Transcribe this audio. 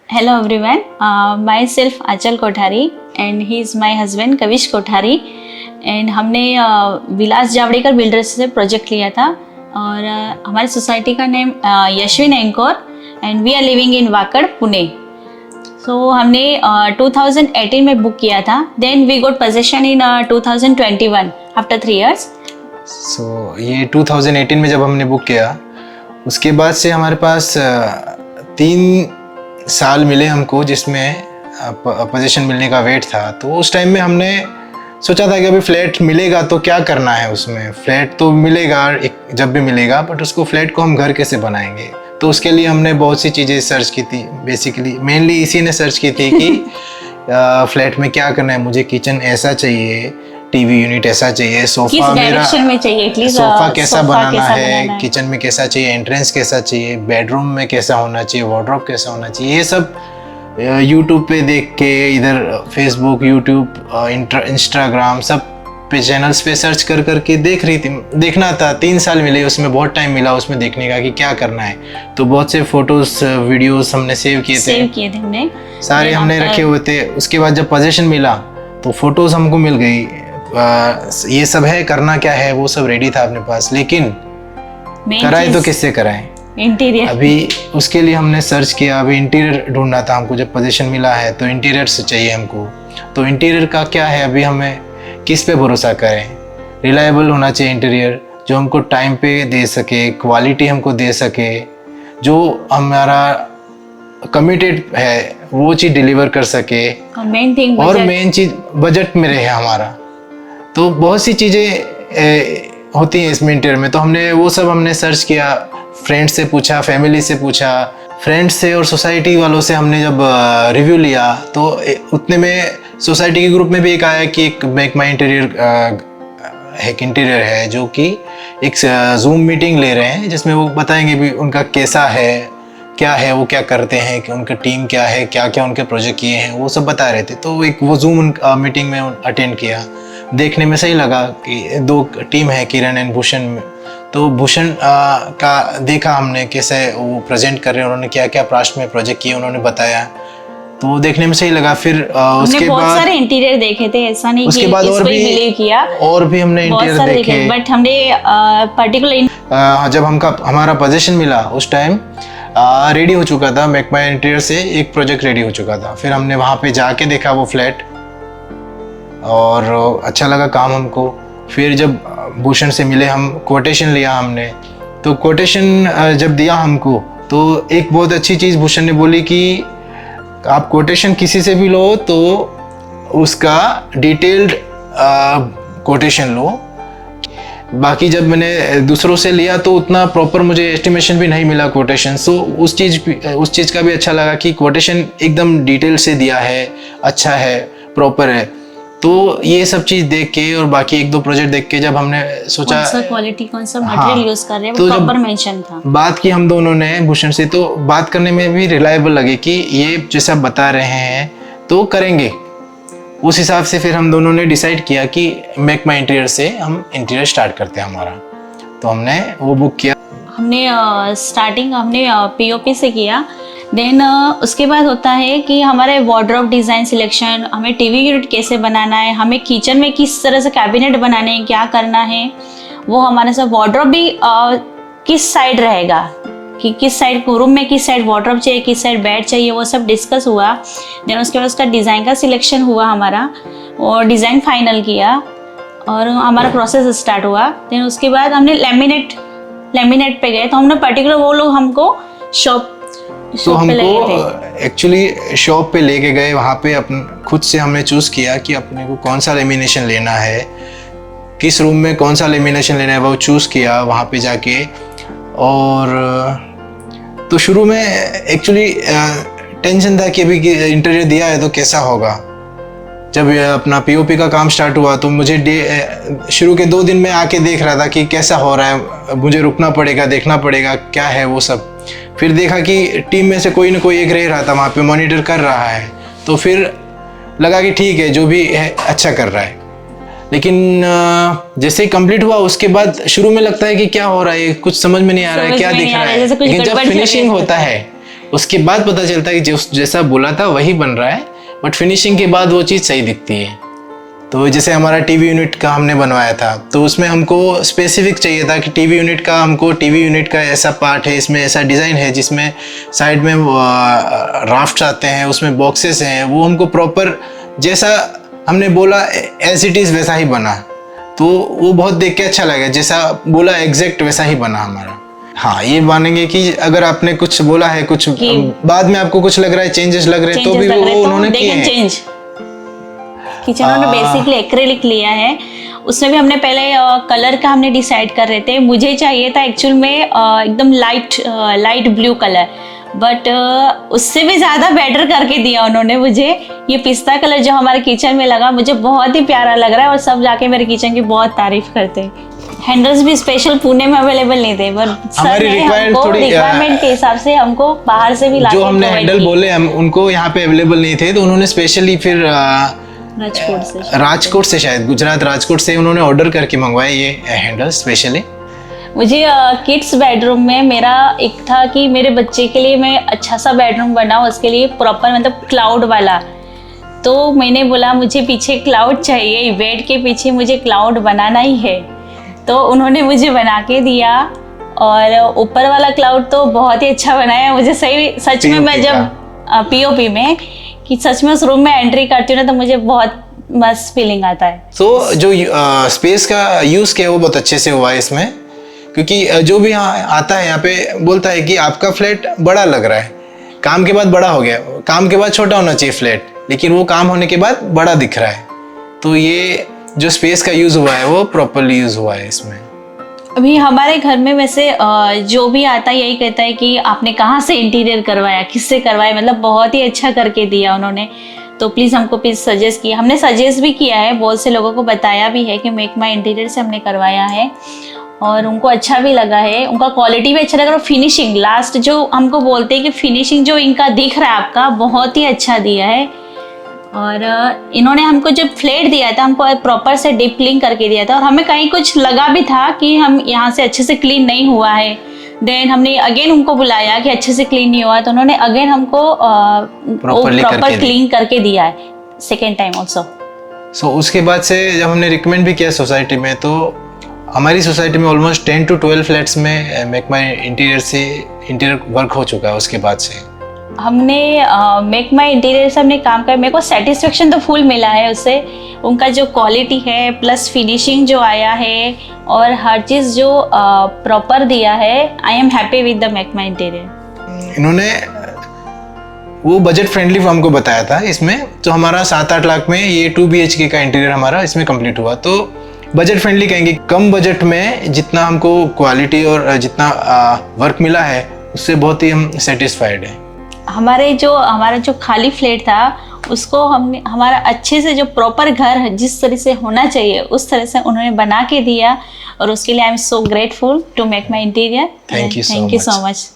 Hello everyone, myself Achal Kothari and he is my husband Kavish Kothari and हमने Vilas Javadekar builders से project लिया था और हमारी सोसाइटी का name Yashwin Encore and we are living in Wakad Pune. So हमने 2018 में बुक किया था, then we got possession in 2021 after 3 years। So ये 2018 में जब हमने बुक किया उसके बाद से हमारे पास 3 साल मिले हमको, जिसमें पोजीशन मिलने का वेट था। तो उस टाइम में हमने सोचा था कि अभी फ्लैट मिलेगा तो क्या करना है, उसमें फ्लैट तो मिलेगा जब भी मिलेगा, बट उसको फ्लैट को हम घर कैसे बनाएंगे। तो उसके लिए हमने बहुत सी चीज़ें सर्च की थी। बेसिकली मेनली इसी ने सर्च की थी कि फ्लैट में क्या करना है। मुझे किचन ऐसा चाहिए, टीवी यूनिट ऐसा चाहिए, सोफा मेरा सोफा कैसा बनाना है, किचन में कैसा चाहिए, एंट्रेंस कैसा चाहिए, बेडरूम में कैसा होना चाहिए, वार्डरोब कैसा होना चाहिए। ये सब यूट्यूब पे देख के, इधर फेसबुक, यूट्यूब, इंस्टाग्राम सब पे चैनल्स पे सर्च कर करके देखना था। 3 साल मिले, उसमें बहुत टाइम मिला उसमें देखने का कि क्या करना है। तो बहुत से फोटोज वीडियोस हमने सेव किए थे हमने, सारे हमने रखे हुए थे। उसके बाद जब पोजीशन मिला तो फोटोज हमको मिल गई, ये सब है, करना क्या है वो सब रेडी था अपने पास, लेकिन कराए तो किससे कराएं इंटीरियर। अभी उसके लिए हमने सर्च किया, अभी इंटीरियर ढूंढना था हमको। जब पोजीशन मिला है तो इंटीरियर से चाहिए हमको। तो इंटीरियर का क्या है, अभी हमें किस पे भरोसा करें। रिलायबल होना चाहिए इंटीरियर, जो हमको टाइम पे दे सके, क्वालिटी हमको दे सके, जो हमारा कमिटेड है वो चीज़ डिलीवर कर सके, और मेन चीज़ बजट में रहे हमारा। तो बहुत सी चीज़ें होती हैं इसमें इंटीरियर में। तो हमने सर्च किया, फ्रेंड्स से पूछा, फैमिली से पूछा, फ्रेंड्स से और सोसाइटी वालों से हमने जब रिव्यू लिया तो उतने में सोसाइटी के ग्रुप में भी एक आया कि एक मेक माई इंटीरियर एक इंटीरियर है, जो कि एक जूम मीटिंग ले रहे हैं, जिसमें वो बताएंगे भी उनका कैसा है, क्या है, वो क्या करते हैं, कि उनका टीम क्या है, क्या क्या उनके प्रोजेक्ट किए हैं, वो सब बता रहे थे। तो एक वो जूम मीटिंग में अटेंड किया, देखने में सही लगा कि 2 टीम है, किरण एंड भूषण। तो भूषण का देखा हमने कैसे वो प्रेजेंट कर रहे हैं, उन्होंने क्या क्या पास्ट में प्रोजेक्ट किए उन्होंने बताया, तो वो देखने में सही लगा। फिर उसके बाद सारे इंटीरियर देखे थे, ऐसा नहीं उसके बाद और भी हमने इंटीरियर देखे, बट हमने पर्टिकुलर जब हमारा पोजीशन मिला उस टाइम रेडी हो चुका था। मेक माई इंटीरियर से एक प्रोजेक्ट रेडी हो चुका था। फिर हमने वहाँ पे जाके देखा वो फ्लैट और अच्छा लगा काम हमको। फिर जब भूषण से मिले, हम कोटेशन लिया हमने। तो कोटेशन जब दिया हमको तो एक बहुत अच्छी चीज़ भूषण ने बोली कि आप कोटेशन किसी से भी लो तो उसका डिटेल्ड कोटेशन लो। बाकी जब मैंने दूसरों से लिया तो उतना प्रॉपर मुझे एस्टिमेशन भी नहीं मिला कोटेशन। सो उस चीज़ का भी अच्छा लगा कि कोटेशन एकदम डिटेल से दिया है, अच्छा है, प्रॉपर है। तो ये सब चीज़ देख के और बाकी 1-2 प्रोजेक्ट देख के जब हमने सोचा कौन सा क्वालिटी, कौन सा मटेरियल यूज कर रहे हैं, वो प्रॉपर मेंशन था। बात की हम दोनों ने भूषण से, तो बात करने में भी रिलायबल लगे कि ये जैसा बता रहे हैं तो करेंगे। उस हिसाब से फिर हम दोनों ने डिसाइड किया कि मेक माई इंटीरियर से हम इंटीरियर स्टार्ट करते हैं हमारा। तो हमने वो बुक किया। हमने स्टार्टिंग हमने पीओपी से किया। देन उसके बाद होता है कि हमारे वार्डरोब डिज़ाइन सिलेक्शन, हमें टीवी यूनिट कैसे बनाना है, हमें किचन में किस तरह से कैबिनेट बनाने हैं, क्या करना है, वो हमारे साथ वार्डरोब भी किस साइड रहेगा, कि किस साइड रूम में किस साइड वार्डरोब चाहिए, किस साइड बेड चाहिए, वो सब डिस्कस हुआ। देन उसके बाद उसका डिज़ाइन का सिलेक्शन हुआ हमारा, और डिज़ाइन फाइनल किया और हमारा प्रोसेस स्टार्ट हुआ। देन उसके बाद हमने लेमिनेट पे गए। तो हमने पर्टिकुलर वो लोग हमको शॉप हमको एक्चुअली शॉप पे लेके गए। वहाँ पे अपन खुद से हमने चूज़ किया कि अपने को कौन सा लेमिनेशन लेना है, किस रूम में कौन सा लेमिनेशन लेना है, वो चूज़ किया वहाँ पे जाके। और तो शुरू में एक्चुअली टेंशन था कि अभी इंटीरियर दिया है तो कैसा होगा। जब अपना पीओपी का काम स्टार्ट हुआ तो मुझे शुरू के 2 दिन में आके देख रहा था कि कैसा हो रहा है, मुझे रुकना पड़ेगा, देखना पड़ेगा क्या है वो सब। फिर देखा कि टीम में से कोई ना कोई एक रह रहा था वहाँ पे, मॉनिटर कर रहा है। तो फिर लगा कि ठीक है, जो भी है अच्छा कर रहा है। लेकिन जैसे ही कंप्लीट हुआ उसके बाद शुरू में लगता है कि क्या हो रहा है, कुछ समझ में नहीं आ रहा है, क्या दिख रहा है। लेकिन जब फिनिशिंग होता है उसके बाद पता चलता है कि जैसा बोला था वही बन रहा है, बट फिनिशिंग के बाद वो चीज़ सही दिखती है। तो जैसे हमारा टीवी यूनिट का हमने बनवाया था, तो उसमें हमको स्पेसिफिक चाहिए था कि टीवी यूनिट का ऐसा पार्ट है, इसमें ऐसा डिज़ाइन है जिसमें साइड में राफ्ट आते हैं, उसमें बॉक्सेस हैं, वो हमको प्रॉपर जैसा हमने बोला एज इट इज़ वैसा ही बना। तो वो बहुत देख के अच्छा लगा, जैसा बोला एग्जैक्ट वैसा ही बना हमारा। हाँ, ये मानेंगे कि अगर आपने कुछ बोला है, कुछ बाद में आपको कुछ लग रहा है, चेंजेस लग रहे हैं, तो भी वो उन्होंने किए हैं। किचन उन्होंने बेसिकली एक्रेलिक लिया है, उसमें भी हमने पहले कलर का हमने डिसाइड कर रहे थे। मुझे चाहिए था एक्चुअल में एकदम लाइट ब्लू कलर, बट उससे भी ज़्यादा बेटर करके दिया उन्होंने मुझे। ये पिस्ता कलर जो हमारे किचन में लगा, मुझे बहुत ही प्यारा लग रहा है और सब जाके मेरे किचन की बहुत तारीफ करते हैं। हैंडल्स भी स्पेशल पुणे में अवेलेबल नहीं थे, पर सर ने हमको रिक्वायरमेंट के हिसाब से हमको बाहर से भी लाके जो हमने हैंडल बोले हम उनको यहाँ पे अवेलेबल नहीं थे, तो उन्होंने स्पेशली फिर राजकोट से शायद गुजरात राजकोट से उन्होंने ऑर्डर करके मंगवाए ये हैंडल स्पेशली। मुझे किड्स बेडरूम में मेरा एक था कि मेरे बच्चे के लिए मैं अच्छा सा बेडरूम बनाऊँ, उसके लिए प्रॉपर मतलब क्लाउड वाला। तो मैंने बोला मुझे पीछे क्लाउड चाहिए, बेड के पीछे मुझे क्लाउड बनाना ही है। तो उन्होंने मुझे बना के दिया, और ऊपर वाला क्लाउड तो बहुत ही अच्छा बनाया मुझे। सच में मैं जब पीओपी में कि सच में उस रूम में एंट्री करती हूँ ना, तो मुझे बहुत मस्त फीलिंग आता है। तो जो स्पेस का यूज़ किया वो बहुत अच्छे से हुआ है इसमें, क्योंकि जो भी यहाँ आता है यहाँ पे बोलता है कि आपका फ्लैट बड़ा लग रहा है, काम के बाद बड़ा हो गया, काम के बाद छोटा होना चाहिए फ्लैट, लेकिन वो काम होने के बाद बड़ा दिख रहा है। तो ये जो स्पेस का यूज़ हुआ है वो प्रॉपरली यूज़ हुआ है इसमें। अभी हमारे घर में वैसे जो भी आता है यही कहता है कि आपने कहाँ से इंटीरियर करवाया, किससे करवाया, मतलब बहुत ही अच्छा करके दिया उन्होंने। तो प्लीज़ हमको प्लीज़ सजेस्ट किया, हमने सजेस्ट भी किया है, बहुत से लोगों को बताया भी है कि मेक माई इंटीरियर से हमने करवाया है, और उनको अच्छा भी लगा है, उनका क्वालिटी भी अच्छा लगा। और फिनिशिंग लास्ट जो हमको बोलते हैं कि फिनिशिंग जो इनका दिख रहा है आपका, बहुत ही अच्छा दिया है। और इन्होंने हमको जब फ्लेट दिया था, हमको प्रॉपर से डीप क्लीन करके दिया था, और हमें कहीं कुछ लगा भी था कि हम यहाँ से अच्छे से क्लीन नहीं हुआ है। देन हमने अगेन उनको बुलाया कि अच्छे से क्लीन नहीं हुआ, तो उन्होंने अगेन हमको प्रॉपर क्लीन करके दिया है सेकेंड टाइम ऑल्सो। सो उसके बाद से जब हमने रिकमेंड भी किया सोसाइटी में, तो हमारी सोसाइटी में ऑलमोस्ट 10 to 12 फ्लैट्स में मेक माई इंटीरियर से इंटीरियर वर्क हो चुका है। उसके बाद से हमने मेक माई इंटीरियर से हमने काम किया, मेरे को सेटिस्फेक्शन तो फुल मिला है उससे। उनका जो क्वालिटी है प्लस फिनिशिंग जो आया है और हर चीज़ जो प्रॉपर दिया है, I am happy with the make my interior. इन्होंने वो बजट फ्रेंडली हमको बताया था इसमें, तो हमारा 7-8 लाख में ये 2 BHK का इंटीरियर हमारा इसमें कंप्लीट हुआ। तो बजट फ्रेंडली कहेंगे, कम बजट में जितना हमको क्वालिटी और जितना वर्क मिला है उससे बहुत ही हम सेटिस्फाइड हैं। हमारा जो खाली फ्लैट था उसको हमने हमारा अच्छे से जो प्रॉपर घर जिस तरह से होना चाहिए उस तरह से उन्होंने बना के दिया, और उसके लिए I am so grateful to make my interior. Thank you so much.